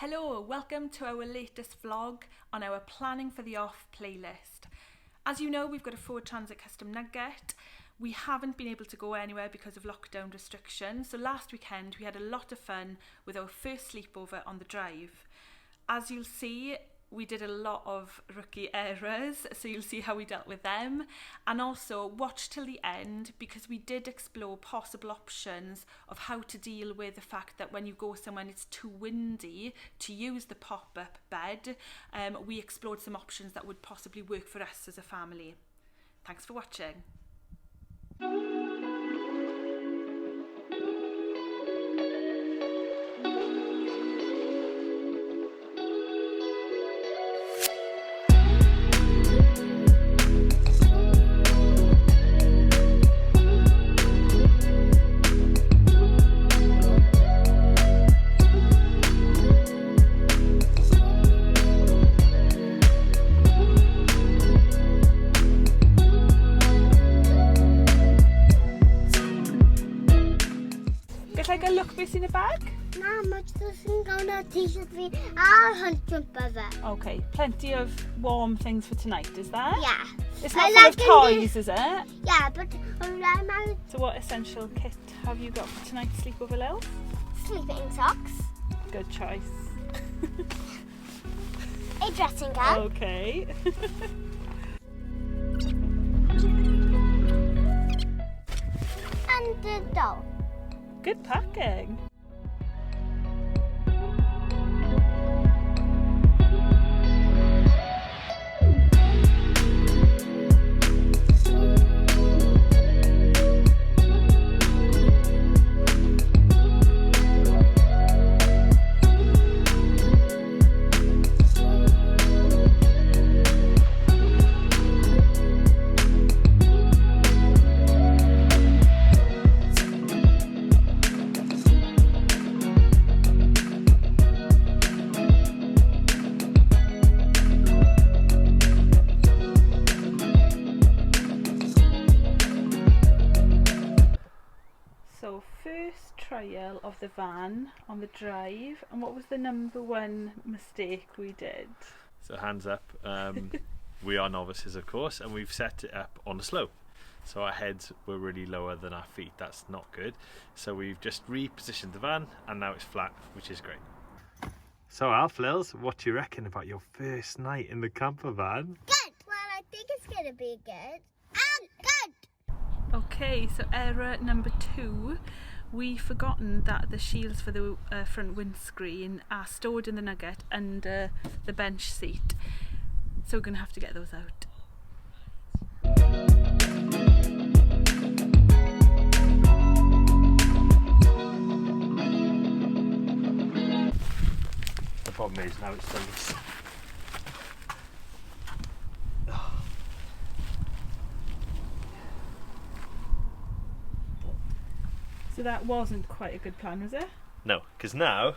Hello, welcome to our latest vlog on our Planning for the Off playlist. As you know, we've got a Ford Transit Custom Nugget. We haven't been able to go anywhere because of lockdown restrictions, so last weekend we had a lot of fun with our first sleepover on the drive. As you'll see, we did a lot of rookie errors, so you'll see how we dealt with them. And also watch till the end because we did explore possible options of how to deal with the fact that when you go somewhere and it's too windy to use the pop-up bed. We explored some options that would possibly work for us as a family. Thanks for watching. Like a look beth sy'n y bag? Na, mae jyst yn gael na t-shirt fi a hunt jumper fe. Okay, plenty of warm things for tonight, is there? Yeah. It's not full of toys, is it? Yeah, but I'm So what essential kit have you got for tonight's sleepover, Lil? sleeping socks, Good choice. a dressing gown, Okay. and a doll. Good packing. So first trial of the van on the drive, and what was the number one mistake we did? So hands up, we are novices of course, and we've set it up on a slope. So our heads were really lower than our feet, that's not good. So we've just repositioned the van and now it's flat, which is great. So Alf, Lils, what do you reckon about your first night in the camper van? Good. Well, I think it's gonna be good. And good. Okay, so error number 2. We've forgotten that the shields for the front windscreen are stored in the Nugget under the bench seat. So we're going to have to get those out. The problem is now it's done this. So that wasn't quite a good plan, was it? No, because now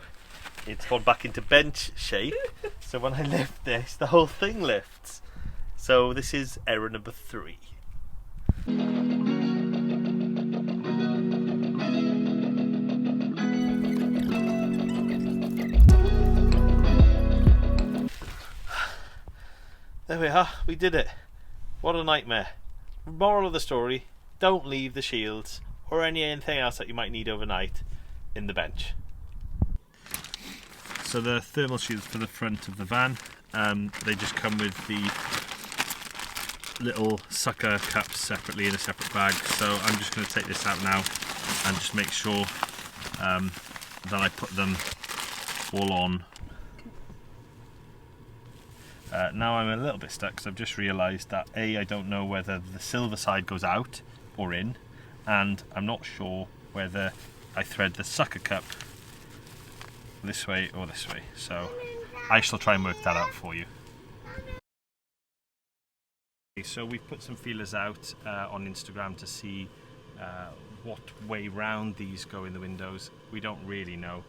it's gone back into bench shape. So when I lift this, the whole thing lifts. So this is error number 3. There we are, we did it. What a nightmare. Moral of the story, don't leave the shields or anything else that you might need overnight in the bench. So the thermal shields for the front of the van, they just come with the little sucker cups separately in a separate bag. So I'm just going to take this out now and just make sure that I put them all on. Now I'm a little bit stuck because I've just realised that I don't know whether the silver side goes out or in, and I'm not sure whether I thread the sucker cup this way or this way, so I shall try and work that out for you. Okay, so we've put some feelers out on Instagram to see what way round these go in the windows. We don't really know,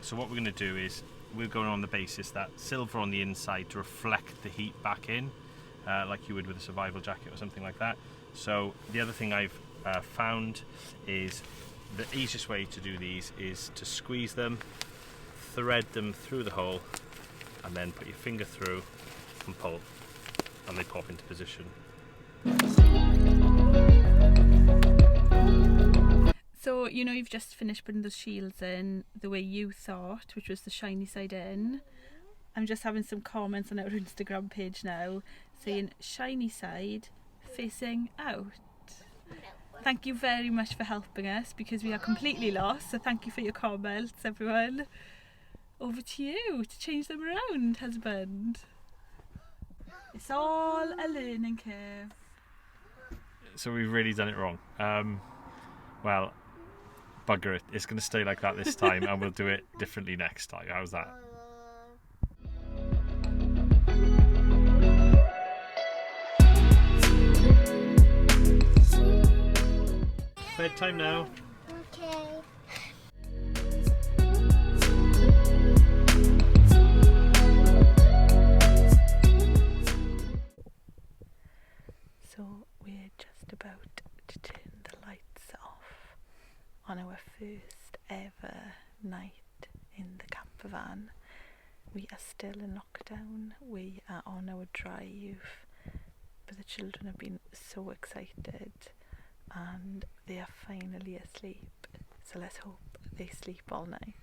so what we're going to do is we're going on the basis that silver on the inside to reflect the heat back in, like you would with a survival jacket or something like that. So the other thing I've found is the easiest way to do these is to squeeze them thread them through the hole and then put your finger through and pull, and they pop into position. So, you know, you've just finished putting the shields in the way you thought, which was the shiny side in. I'm just having some comments on our Instagram page now saying shiny side facing out. Thank you very much for helping us because we are completely lost, so thank you for your comments, everyone. Over to you to change them around, husband. It's all a learning curve. So we've really done it wrong. Well, bugger it. It's going to stay like that this time and we'll do it differently next time. How's that? Bedtime now. Okay. So we're just about to turn the lights off on our first ever night in the campervan. We are still in lockdown. We are on our drive, but the children have been so excited and they are finally asleep. So let's hope they sleep all night.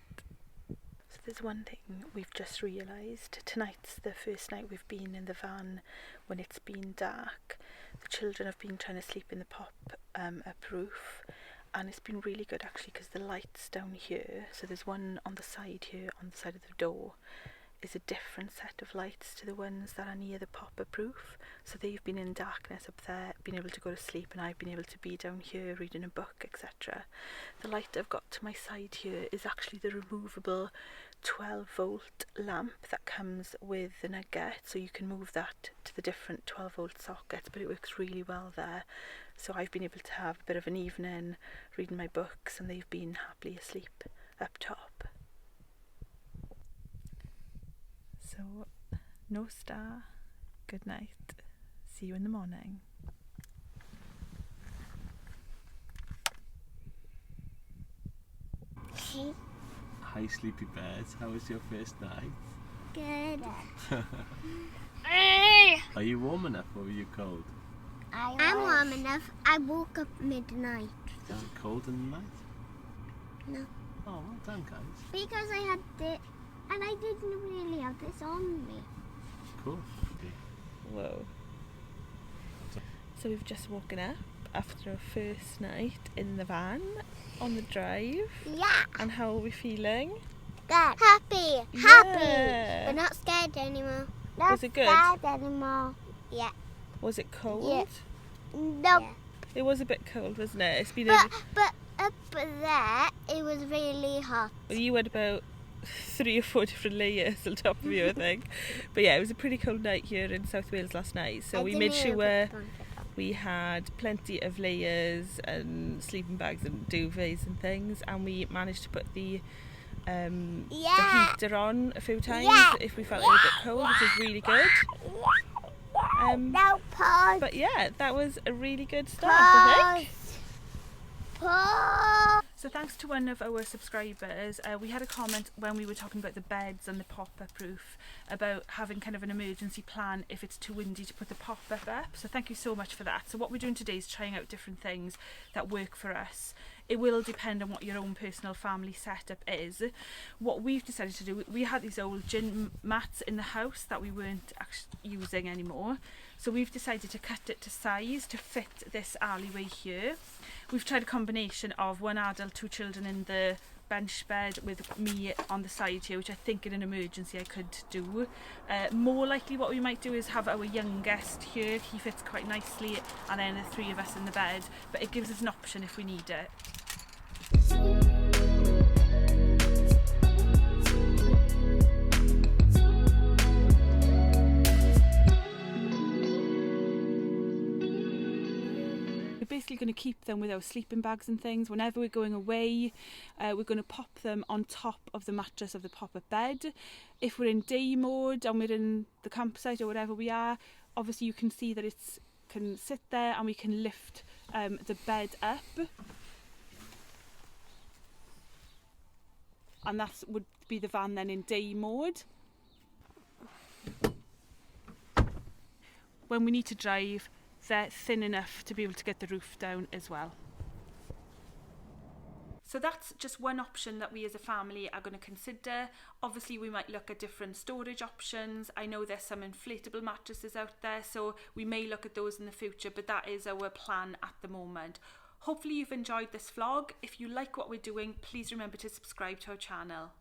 So there's one thing we've just realised. Tonight's the first night we've been in the van when it's been dark. The children have been trying to sleep in the pop-up roof, and it's been really good actually because the lights down here, so there's one on the side here on the side of the door, is a different set of lights to the ones that are near the pop-up roof. So they've been in darkness up there, been able to go to sleep, and I've been able to be down here reading a book, etc. The light I've got to my side here is actually the removable 12-volt lamp that comes with the Nugget, so you can move that to the different 12-volt sockets, but it works really well there. So I've been able to have a bit of an evening reading my books and they've been happily asleep up top. So, no star, good night, see you in the morning. Hi sleepy birds, how was your first night? Good. Are you warm enough or are you cold? I'm warm enough. I woke up midnight. Is it cold in the night? No. Oh, well done guys. Because I had it, and I didn't really have this on me. Cool. Whoa. So we've just woken up after our first night in the van on the drive. Yeah. And how are we feeling? Good. Happy. Yeah. Happy. We're not scared anymore. Not Was it good? scared anymore. Yeah. Was it cold? Yeah. No. Yeah. It was a bit cold, wasn't it? It's been But up there, it was really hot. you had about 3 or 4 different layers on top of you, I think. But yeah, it was a pretty cold night here in South Wales last night. So we made sure we had plenty of layers and sleeping bags and duvets and things, and we managed to put the heater on a few times if we felt a little bit cold, which was really good. No, pause. But yeah, that was a really good start, I think. Pause. So thanks to one of our subscribers, we had a comment when we were talking about the beds and the pop-up roof about having kind of an emergency plan if it's too windy to put the pop-up up. So thank you so much for that. So what we're doing today is trying out different things that work for us. It will depend on what your own personal family setup is. What we've decided to do, we had these old gym mats in the house that we weren't actually using anymore. So we've decided to cut it to size to fit this alleyway here. We've tried a combination of 1 adult, 2 children in the bench bed with me on the side here, which I think in an emergency I could do. More likely what we might do is have our youngest here. He fits quite nicely, and then the 3 of us in the bed, but it gives us an option if we need it. Basically going to keep them with our sleeping bags and things. Whenever we're going away, we're going to pop them on top of the mattress of the pop-up bed. If we're in day mode and we're in the campsite or wherever we are, obviously you can see that it can sit there and we can lift the bed up. and that would be the van then in day mode. When we need to drive, they're thin enough to be able to get the roof down as well. So that's just one option that we as a family are going to consider. Obviously we might look at different storage options. I know there's some inflatable mattresses out there, so we may look at those in the future, but that is our plan at the moment. Hopefully you've enjoyed this vlog. If you like what we're doing, please remember to subscribe to our channel.